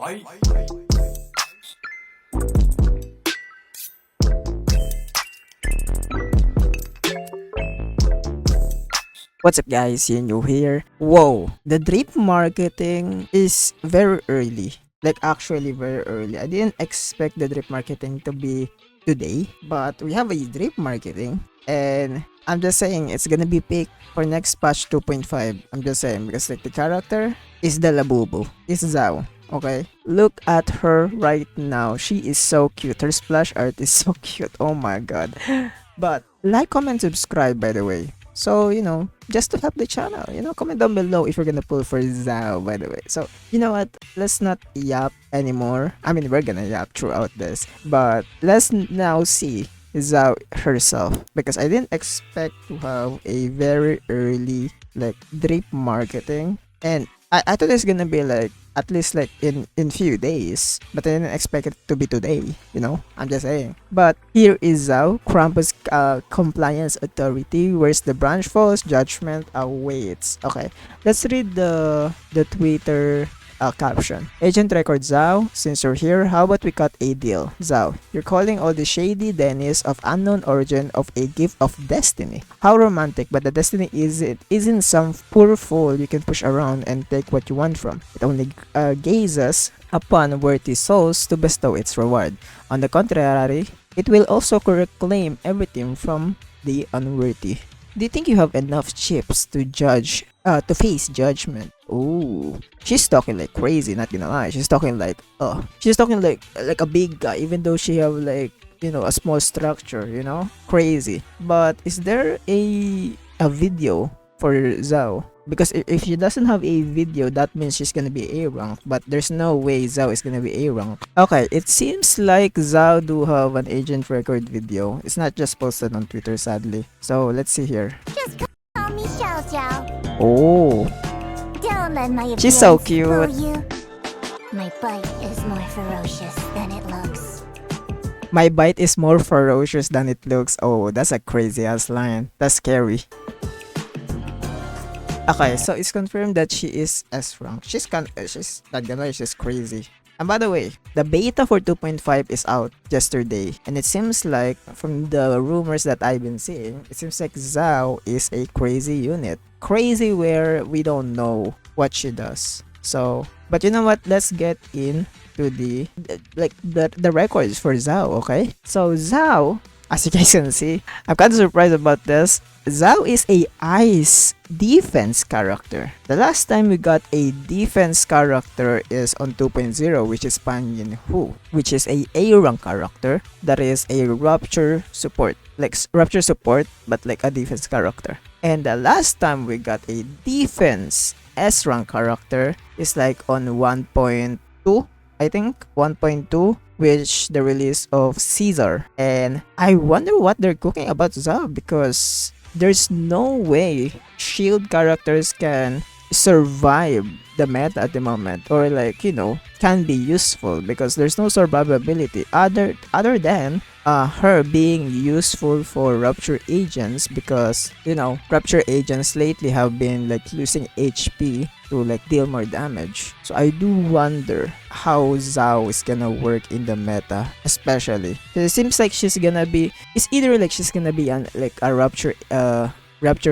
What's up guys, Yenyo here. Whoa, the drip marketing is very early. Like actually very early. I didn't expect the drip marketing to be today, but we have a drip marketing and I'm just saying it's gonna be picked for next patch 2.5. I'm just saying because like the character is the LABUBU. It's Zhao. Okay, look at her right now. She is so cute. Her splash art is so cute. Oh my god. But like, comment, subscribe by the way. So, just to help the channel, comment down below if you're gonna pull for Zhao, by the way. So, you know what? Let's not yap anymore. I mean, we're gonna yap throughout this. But let's now see Zhao herself. Because I didn't expect to have a very early, like, drip marketing. And I thought it's gonna be like at least like in few days, but I didn't expect it to be today. I'm just saying. But here is Zhao, Krampus compliance authority. Where's the branch falls, judgment awaits. Okay, let's read the Twitter caption. Agent record Zhao, since you're here, how about we cut a deal? Zhao, you're calling all the shady Dennis of unknown origin of a gift of destiny. How romantic, but the destiny isn't some poor fool you can push around and take what you want from. It only gazes upon worthy souls to bestow its reward. On the contrary, it will also reclaim everything from the unworthy. Do you think you have enough chips to face judgment? Ooh, she's talking like crazy, not gonna lie. She's talking like a big guy, even though she have like, a small structure, crazy. But is there a video for Zhao? Because if she doesn't have a video, that means she's gonna be A rank, but there's no way Zhao is gonna be A rank. Okay, it seems like Zhao do have an agent record video. It's not just posted on Twitter, sadly. So let's see here. Just call me Xiao Xiao. Oh, Don't let my she's so appearance cute. fool you. My bite is more ferocious than it looks. My bite is more ferocious than it looks. Oh, that's a crazy ass line. That's scary. Okay, so it's confirmed that she is S rank. She's not gonna lie, she's crazy. And by the way, the beta for 2.5 is out yesterday, and it seems like from the rumors that I've been seeing, it seems like Zhao is a crazy unit. Crazy where we don't know what she does. So, but you know what? Let's get into the records for Zhao, okay? So Zhao, as you guys can see, I'm kind of surprised about this. Zhao is a ice defense character. The last time we got a defense character is on 2.0, which is Pan Yin Hu, which is a rank character that is a rupture support, but like a defense character. And the last time we got a defense S rank character is like on 1.2, I think 1.2, which the release of Caesar. And I wonder what they're cooking about Zhao, because there's no way shield characters can survive the meta at the moment, or like, can be useful, because there's no survivability other than her being useful for rupture agents, because rupture agents lately have been like losing HP to like deal more damage. So I do wonder how Zhao is gonna work in the meta, especially. It seems like she's gonna be like a rupture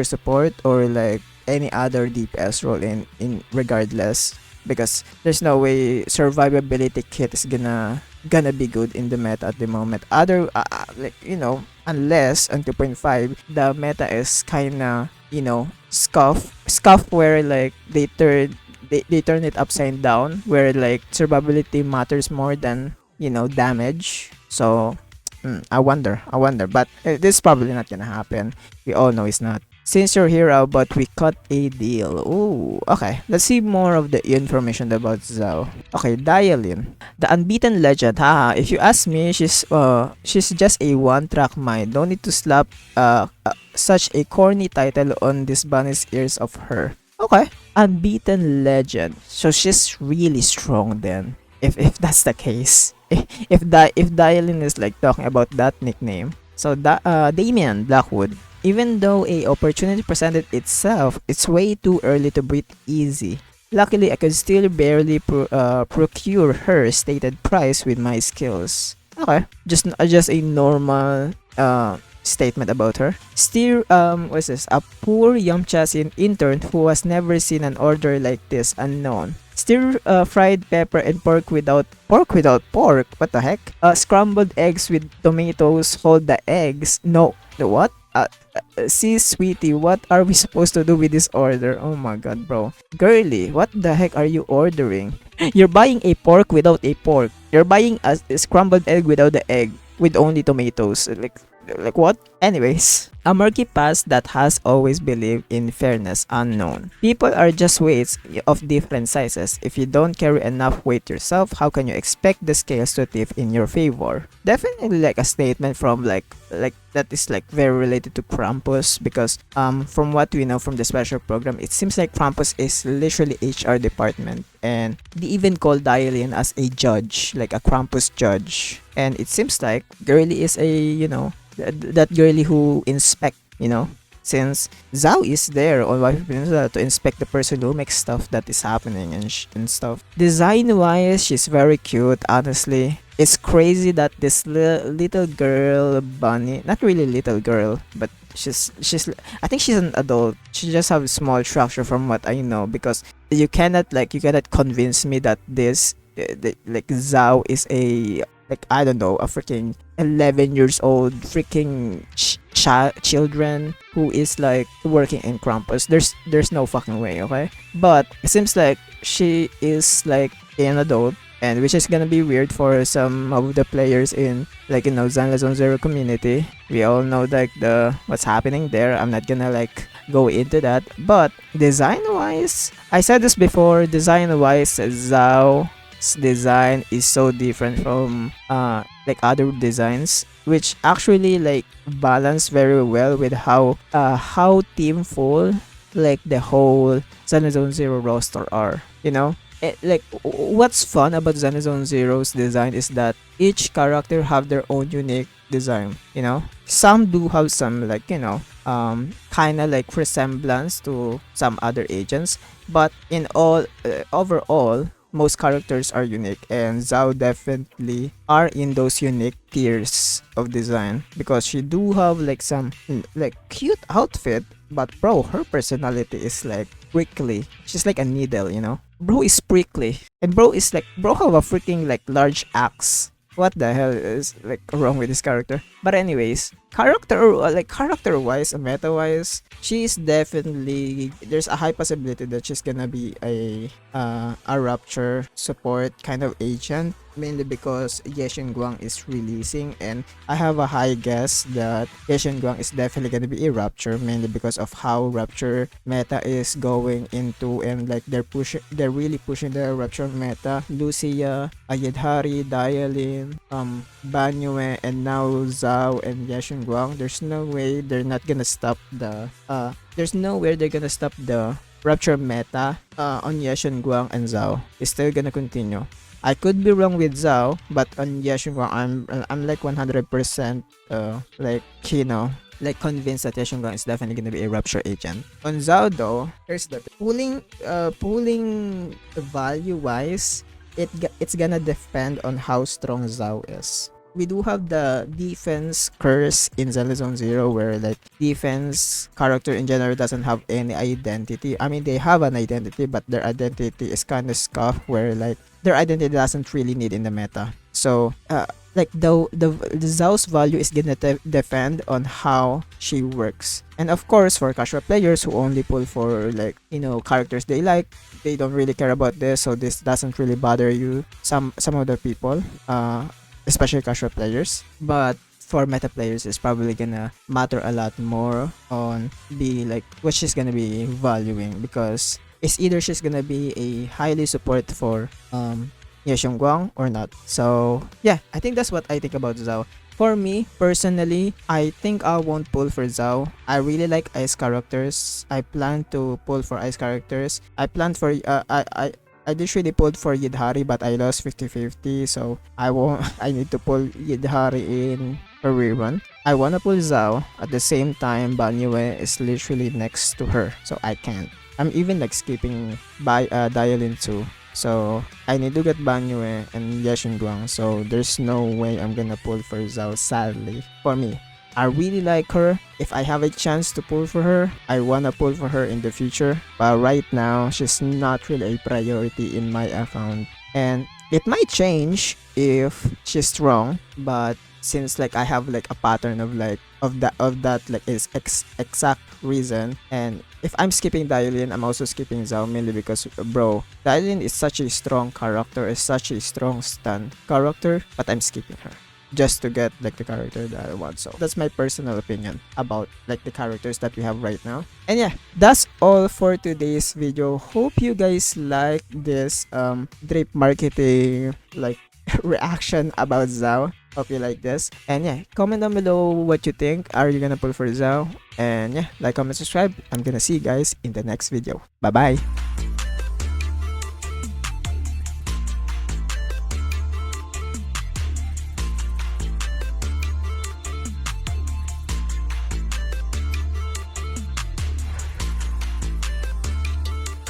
support, or like any other DPS role in regardless, because there's no way survivability kit is gonna be good in the meta at the moment. Unless on 2.5 the meta is kinda scuff, where like they turn it upside down, where like survivability matters more than damage. So I wonder, but this is probably not gonna happen. We all know it's not. Since you're here, but we cut a deal. Ooh, okay. Let's see more of the information about Zhao. Okay, Dialin, the unbeaten legend. Haha, if you ask me, she's just a one-track mind. Don't need to slap such a corny title on this bunny's ears of her. Okay, unbeaten legend. So she's really strong then. If that's the case. If Dialin is like talking about that nickname. So Damian Blackwood. Even though a opportunity presented itself, it's way too early to breathe easy. Luckily, I could still barely procure her stated price with my skills. Okay, just a normal statement about her. Still, what's this? A poor Yamchasin intern who has never seen an order like this unknown. Stir fried pepper and pork without pork. What the heck? Scrambled eggs with tomatoes. Hold the eggs. No, the what? See, sweetie, what are we supposed to do with this order? Oh my god, bro. Girly, what the heck are you ordering? You're buying a pork without a pork. You're buying a scrambled egg without the egg with only tomatoes. Like what? Anyways, a murky past that has always believed in fairness unknown. People are just weights of different sizes. If you don't carry enough weight yourself, how can you expect the scales to tip in your favor? Definitely like a statement from like that is like very related to Krampus because from what we know from the special program, it seems like Krampus is literally HR department and they even call Dialin as a judge, like a Krampus judge. And it seems like Girly is a, that girly who inspect, since Zhao is there on Wife Peninsula to inspect the person who makes stuff that is happening and stuff. Design wise, she's very cute, honestly. It's crazy that this little girl bunny, not really little girl, but she's I think she's an adult. She just have small structure from what I know because you cannot convince me that like Zhao is a like I don't know a freaking 11 years old freaking children who is like working in Krampus. There's no fucking way, okay? But it seems like she is like an adult and which is gonna be weird for some of the players in Zenless on Zero community. We all know like the what's happening there. I'm not gonna like go into that. But design wise, I said this before, design wise Zhao design is so different from like other designs which actually like balance very well with how teamful like the whole Zenless Zero roster are, like what's fun about Zenless Zero's design is that each character have their own unique design, some do have some like kind of like resemblance to some other agents, but in all overall most characters are unique and Zhao definitely are in those unique tiers of design because she do have like some like cute outfit, but bro, her personality is like prickly. She's like a needle, bro is prickly and bro have a freaking like large axe. What the hell is like wrong with this character? But anyways, character wise and meta wise, she's definitely there's a high possibility that she's gonna be a Rapture support kind of agent, mainly because Yeshin Guang is releasing and I have a high guess that Yeshin Guang is definitely gonna be a Rapture, mainly because of how Rapture meta is going into and like they're really pushing the Rapture meta. Lucia, Ayedhari, Dialin, Banyue, and now Zhao and Yashin Guang. There's no way they're gonna stop the Rapture meta on Yashin Guang and Zhao. It's still gonna continue. I could be wrong with Zhao, but on Yashin Guang I'm like 100% like convinced that Yashin Guang is definitely gonna be a Rapture agent. On Zhao though, here's the pulling value wise, it's gonna depend on how strong Zhao is. We do have the defense curse in Zenless Zone Zero where like defense character in general doesn't have any identity. I mean they have an identity but their identity is kind of scuffed where like their identity doesn't really need in the meta. So like the Zhao's value is gonna depend on how she works. And of course for casual players who only pull for like characters they like, they don't really care about this, so this doesn't really bother you. Some other people especially casual players, but for meta players it's probably gonna matter a lot more on the like what she's gonna be valuing because it's either she's gonna be a highly support for Yeshong Guang or not. So yeah, I think that's what I think about Zhao. For me personally, I think I won't pull for Zhao. I really like ice characters. I plan to pull for ice characters. I planned for I literally pulled for Yidhari but I lost 50-50, so I need to pull Yidhari in for rerun. I wanna pull Zhao at the same time Banyue is literally next to her, so I can't. I'm even like skipping by Dialin 2. So I need to get Banyue and Yashin Guang. So there's no way I'm gonna pull for Zhao, sadly. For me, I really like her. If I have a chance to pull for her, I wanna pull for her in the future. But right now, she's not really a priority in my account. And it might change if she's strong, but since like I have like a pattern of like of that like is exact reason, and if I'm skipping Dialin, I'm also skipping Zhao mainly because bro, Dialin is such a strong character, is such a strong stun character, but I'm skipping her just to get like the character that I want. So that's my personal opinion about like the characters that we have right now. And yeah, that's all for today's video. Hope you guys like this drip marketing like reaction about Zhao. Hope you like this. And yeah, comment down below what you think. Are you gonna pull for Zhao? And yeah, like, comment, subscribe. I'm gonna see you guys in the next video. Bye bye.